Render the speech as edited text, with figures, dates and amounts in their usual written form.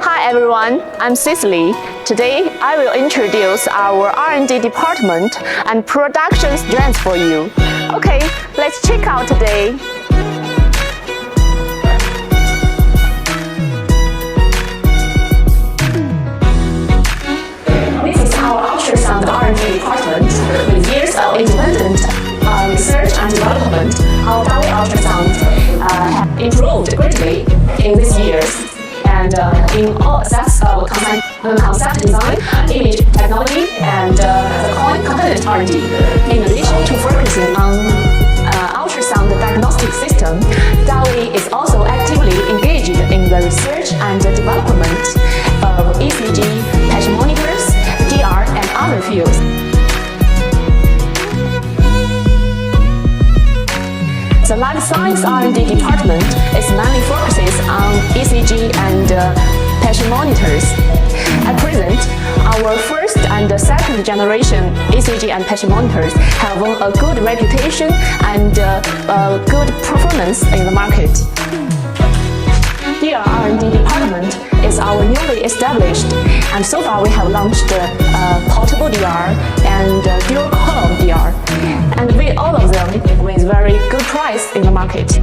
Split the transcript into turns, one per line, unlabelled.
Hi everyone, I'm Sisley. Today I will introduce our R&D department and production strengths for you. Okay, let's check out today. This is our ultrasound R&D department with years of independent research and development. Our Dawei ultrasound have improved greatly in these years. And in all aspects of concept design, image technology, and the component R&D. In addition to focusing on ultrasound diagnostic system, Dawei is also actively engaged in the research and development of ECG, patient monitors, DR, and other fields. The life science R&D department is mainly focuses on ECG and patient monitors. At present, our first and second generation ECG and patient monitors have won a good reputation and good performance in the market. DR R&D department is our newly established, and so far we have launched portable DR and dual column DR, and with all of them with very good price in the market.